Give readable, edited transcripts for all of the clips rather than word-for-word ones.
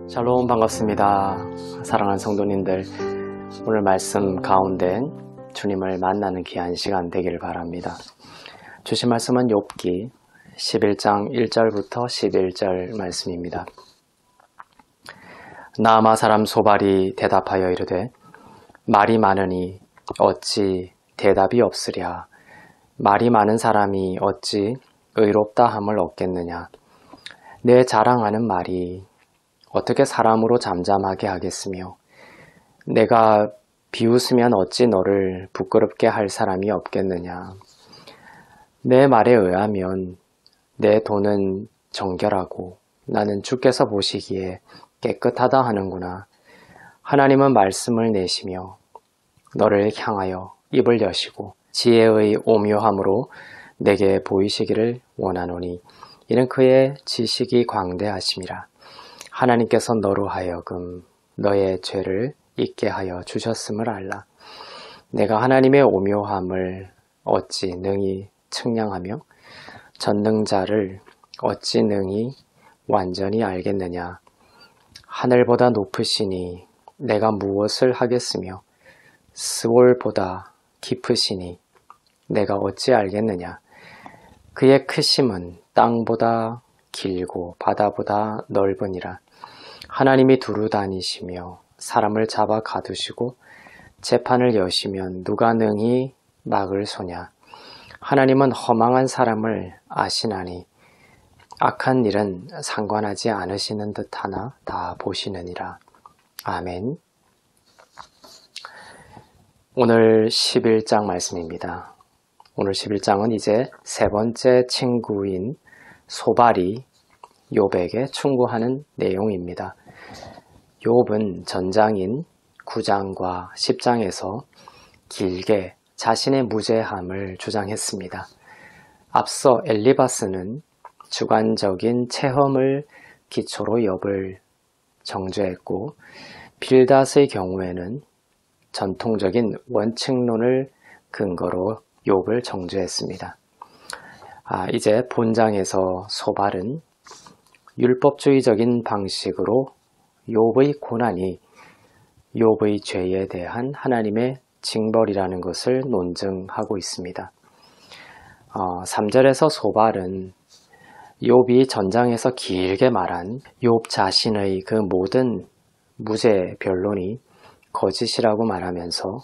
샬롬, 반갑습니다. 사랑하는 성도님들, 오늘 말씀 가운데 주님을 만나는 귀한 시간 되기를 바랍니다. 주신 말씀은 욥기 11장 1절부터 11절 말씀입니다. 나아마 사람 소발이 대답하여 이르되 말이 많으니 어찌 대답이 없으랴. 말이 많은 사람이 어찌 의롭다 함을 얻겠느냐. 내 자랑하는 말이 어떻게 사람으로 잠잠하게 하겠으며 내가 비웃으면 어찌 너를 부끄럽게 할 사람이 없겠느냐. 내 말에 의하면 내 돈은 정결하고 나는 주께서 보시기에 깨끗하다 하는구나. 하나님은 말씀을 내시며 너를 향하여 입을 여시고 지혜의 오묘함으로 내게 보이시기를 원하노니 이는 그의 지식이 광대하심이라. 하나님께서 너로 하여금 너의 죄를 잊게 하여 주셨음을 알라. 내가 하나님의 오묘함을 어찌 능히 측량하며 전능자를 어찌 능히 완전히 알겠느냐. 하늘보다 높으시니 내가 무엇을 하겠으며 스올보다 깊으시니 내가 어찌 알겠느냐. 그의 크심은 땅보다 길고 바다보다 넓으니라. 하나님이 두루 다니시며 사람을 잡아 가두시고 재판을 여시면 누가 능히 막을 소냐. 하나님은 허망한 사람을 아시나니 악한 일은 상관하지 않으시는 듯하나 다 보시느니라. 아멘. 오늘 11장 말씀입니다. 오늘 11장은 이제 세 번째 친구인 소발이 욥에게 충고하는 내용입니다. 욥은 전장인 9장과 10장에서 길게 자신의 무죄함을 주장했습니다. 앞서 엘리바스는 주관적인 체험을 기초로 욥을 정죄했고 빌닷의 경우에는 전통적인 원칙론을 근거로 욥을 정죄했습니다. 이제 본장에서 소발은 율법주의적인 방식으로 욥의 고난이 욥의 죄에 대한 하나님의 징벌이라는 것을 논증하고 있습니다. 3절에서 소발은 욥이 전장에서 길게 말한 욥 자신의 그 모든 무죄 변론이 거짓이라고 말하면서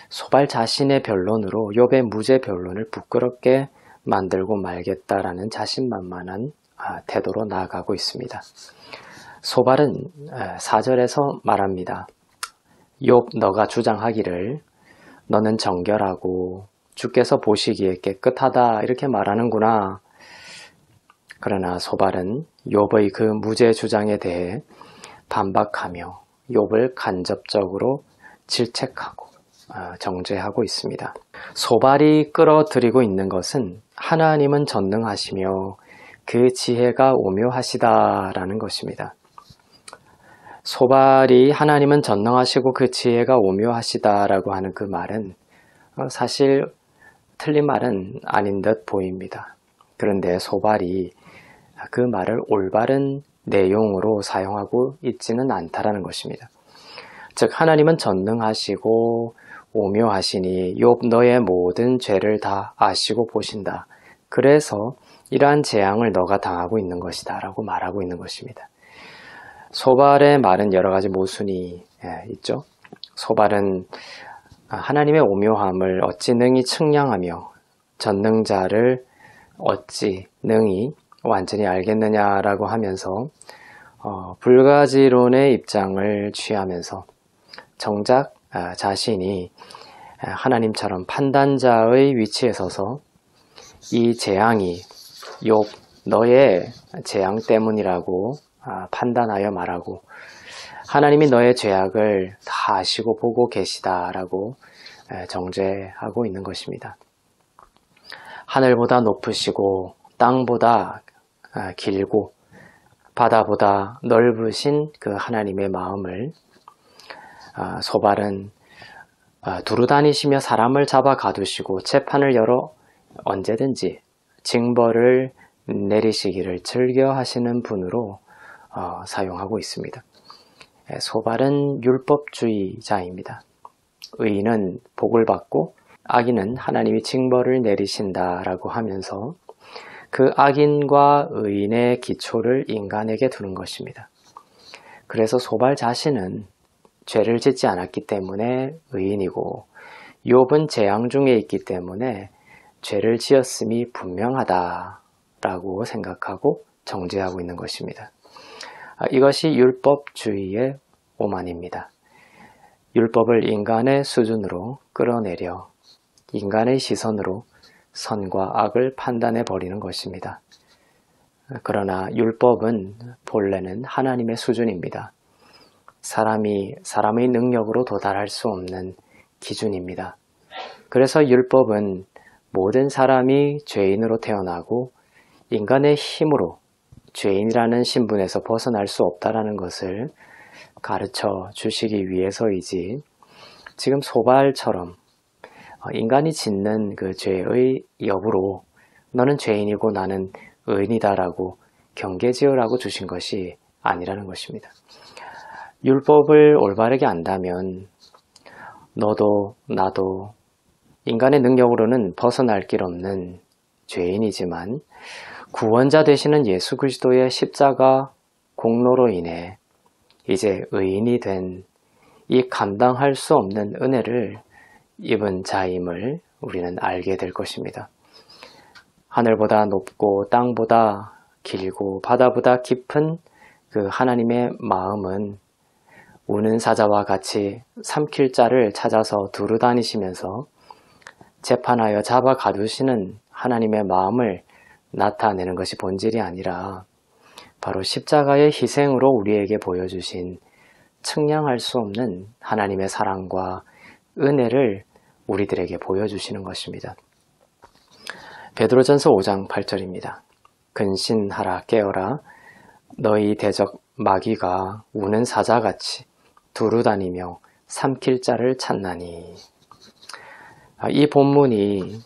소발 자신의 변론으로 욥의 무죄 변론을 부끄럽게 만들고 말겠다라는 자신만만한 태도로 나아가고 있습니다. 소발은 4절에서 말합니다. 욥 너가 주장하기를 너는 정결하고 주께서 보시기에 깨끗하다 이렇게 말하는구나. 그러나 소발은 욥의 그 무죄 주장에 대해 반박하며 욥을 간접적으로 질책하고 정죄하고 있습니다. 소발이 끌어들이고 있는 것은 하나님은 전능하시며 그 지혜가 오묘하시다라는 것입니다. 소발이 하나님은 전능하시고 그 지혜가 오묘하시다라고 하는 그 말은 사실 틀린 말은 아닌 듯 보입니다. 그런데 소발이 그 말을 올바른 내용으로 사용하고 있지는 않다라는 것입니다. 즉 하나님은 전능하시고 오묘하시니 욥 너의 모든 죄를 다 아시고 보신다. 그래서 이러한 재앙을 너가 당하고 있는 것이다 라고 말하고 있는 것입니다. 소발의 말은 여러 가지 모순이 있죠. 소발은 하나님의 오묘함을 어찌 능히 측량하며 전능자를 어찌 능히 완전히 알겠느냐라고 하면서 불가지론의 입장을 취하면서 정작 자신이 하나님처럼 판단자의 위치에 서서 이 재앙이 욥 너의 재앙 때문이라고 판단하여 말하고 하나님이 너의 죄악을 다 아시고 보고 계시다라고 정죄하고 있는 것입니다. 하늘보다 높으시고 땅보다 길고 바다보다 넓으신 그 하나님의 마음을 소발은 두루 다니시며 사람을 잡아 가두시고 재판을 열어 언제든지 징벌을 내리시기를 즐겨 하시는 분으로 사용하고 있습니다. 소발은 율법주의자입니다. 의인은 복을 받고 악인은 하나님이 징벌을 내리신다라고 하면서 그 악인과 의인의 기초를 인간에게 두는 것입니다. 그래서 소발 자신은 죄를 짓지 않았기 때문에 의인이고 욥은 재앙 중에 있기 때문에 죄를 지었음이 분명하다라고 생각하고 정죄하고 있는 것입니다. 이것이 율법주의의 오만입니다. 율법을 인간의 수준으로 끌어내려 인간의 시선으로 선과 악을 판단해 버리는 것입니다. 그러나 율법은 본래는 하나님의 수준입니다. 사람의 능력으로 도달할 수 없는 기준입니다. 그래서 율법은 모든 사람이 죄인으로 태어나고 인간의 힘으로 죄인이라는 신분에서 벗어날 수 없다는 것을 가르쳐 주시기 위해서이지, 지금 소발처럼 인간이 짓는 그 죄의 여부로 너는 죄인이고 나는 의인이다라고 경계지으라고 주신 것이 아니라는 것입니다. 율법을 올바르게 안다면 너도 나도 인간의 능력으로는 벗어날 길 없는 죄인이지만 구원자 되시는 예수 그리스도의 십자가 공로로 인해 이제 의인이 된 이 감당할 수 없는 은혜를 입은 자임을 우리는 알게 될 것입니다. 하늘보다 높고 땅보다 길고 바다보다 깊은 그 하나님의 마음은 우는 사자와 같이 삼킬 자를 찾아서 두루 다니시면서 재판하여 잡아 가두시는 하나님의 마음을 나타내는 것이 본질이 아니라 바로 십자가의 희생으로 우리에게 보여주신 측량할 수 없는 하나님의 사랑과 은혜를 우리들에게 보여주시는 것입니다. 베드로전서 5장 8절입니다. 근신하라 깨어라 너희 대적 마귀가 우는 사자같이 두루 다니며 삼킬 자를 찾나니. 이 본문이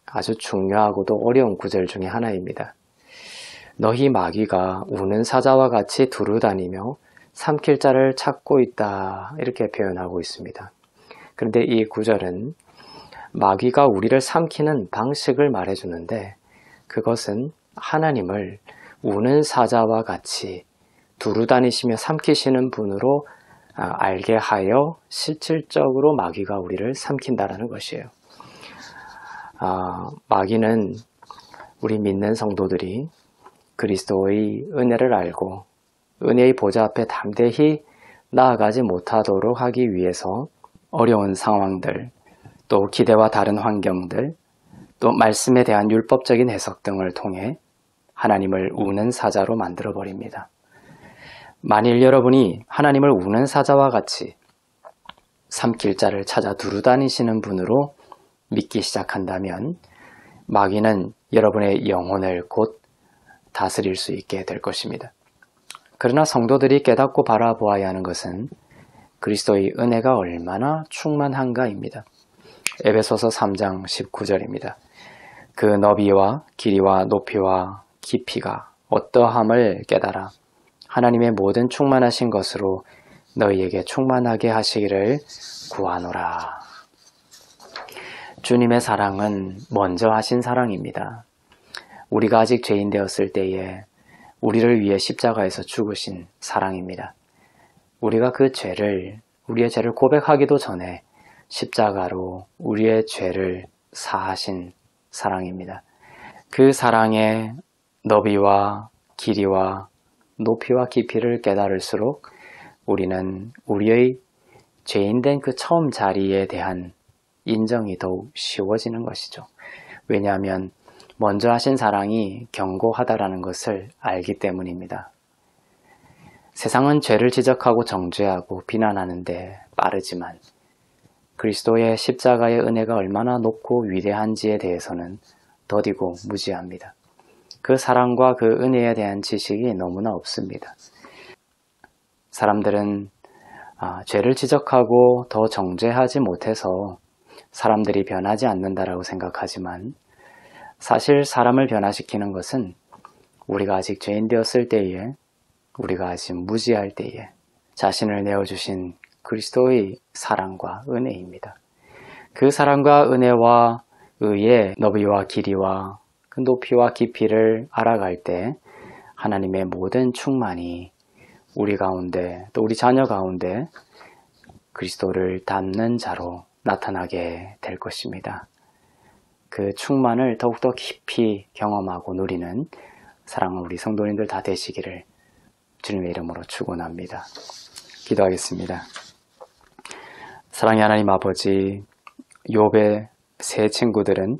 아주 중요하고도 어려운 구절 중에 하나입니다. 너희 마귀가 우는 사자와 같이 두루 다니며 삼킬 자를 찾고 있다, 이렇게 표현하고 있습니다. 그런데 이 구절은 마귀가 우리를 삼키는 방식을 말해주는데 그것은 하나님을 우는 사자와 같이 두루 다니시며 삼키시는 분으로 알게 하여 실질적으로 마귀가 우리를 삼킨다라는 것이에요. 마귀는 우리 믿는 성도들이 그리스도의 은혜를 알고 은혜의 보좌 앞에 담대히 나아가지 못하도록 하기 위해서 어려운 상황들, 또 기대와 다른 환경들, 또 말씀에 대한 율법적인 해석 등을 통해 하나님을 우는 사자로 만들어버립니다. 만일 여러분이 하나님을 우는 사자와 같이 삼킬 자를 찾아 두루 다니시는 분으로 믿기 시작한다면 마귀는 여러분의 영혼을 곧 다스릴 수 있게 될 것입니다. 그러나 성도들이 깨닫고 바라보아야 하는 것은 그리스도의 은혜가 얼마나 충만한가입니다. 에베소서 3장 19절입니다. 그 너비와 길이와 높이와 깊이가 어떠함을 깨달아 하나님의 모든 충만하신 것으로 너희에게 충만하게 하시기를 구하노라. 주님의 사랑은 먼저 하신 사랑입니다. 우리가 아직 죄인 되었을 때에 우리를 위해 십자가에서 죽으신 사랑입니다. 우리가 우리의 죄를 고백하기도 전에 십자가로 우리의 죄를 사하신 사랑입니다. 그 사랑의 너비와 길이와 높이와 깊이를 깨달을수록 우리는 우리의 죄인된 그 처음 자리에 대한 인정이 더욱 쉬워지는 것이죠. 왜냐하면 먼저 하신 사랑이 견고하다라는 것을 알기 때문입니다. 세상은 죄를 지적하고 정죄하고 비난하는데 빠르지만 그리스도의 십자가의 은혜가 얼마나 높고 위대한지에 대해서는 더디고 무지합니다. 그 사랑과 그 은혜에 대한 지식이 너무나 없습니다. 사람들은 죄를 지적하고 더 정죄하지 못해서 사람들이 변하지 않는다라고 생각하지만 사실 사람을 변화시키는 것은 우리가 아직 죄인 되었을 때에 우리가 아직 무지할 때에 자신을 내어주신 그리스도의 사랑과 은혜입니다. 그 사랑과 은혜와 의의 너비와 길이와 그 높이와 깊이를 알아갈 때 하나님의 모든 충만이 우리 가운데 또 우리 자녀 가운데 그리스도를 닮는 자로 나타나게 될 것입니다. 그 충만을 더욱더 깊이 경험하고 누리는 사랑하는 우리 성도님들 다 되시기를 주님의 이름으로 축원합니다. 기도하겠습니다. 사랑의 하나님 아버지, 욥의 세 친구들은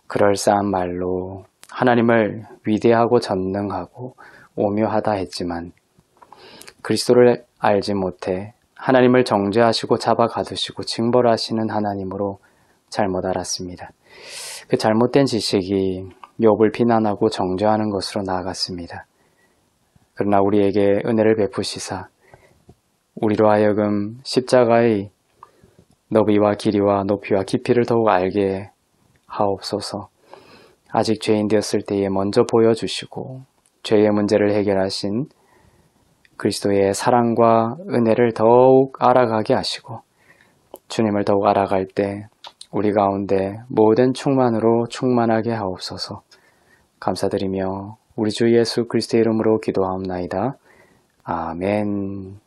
그럴싸한 말로 하나님을 위대하고 전능하고 오묘하다 했지만 그리스도를 알지 못해 하나님을 정죄하시고 잡아 가두시고 징벌하시는 하나님으로 잘못 알았습니다. 그 잘못된 지식이 욥을 비난하고 정죄하는 것으로 나아갔습니다. 그러나 우리에게 은혜를 베푸시사 우리로 하여금 십자가의 너비와 길이와 높이와 깊이를 더욱 알게 하옵소서. 아직 죄인 되었을 때에 먼저 보여주시고 죄의 문제를 해결하신 그리스도의 사랑과 은혜를 더욱 알아가게 하시고 주님을 더욱 알아갈 때 우리 가운데 모든 충만으로 충만하게 하옵소서. 감사드리며 우리 주 예수 그리스도의 이름으로 기도하옵나이다. 아멘.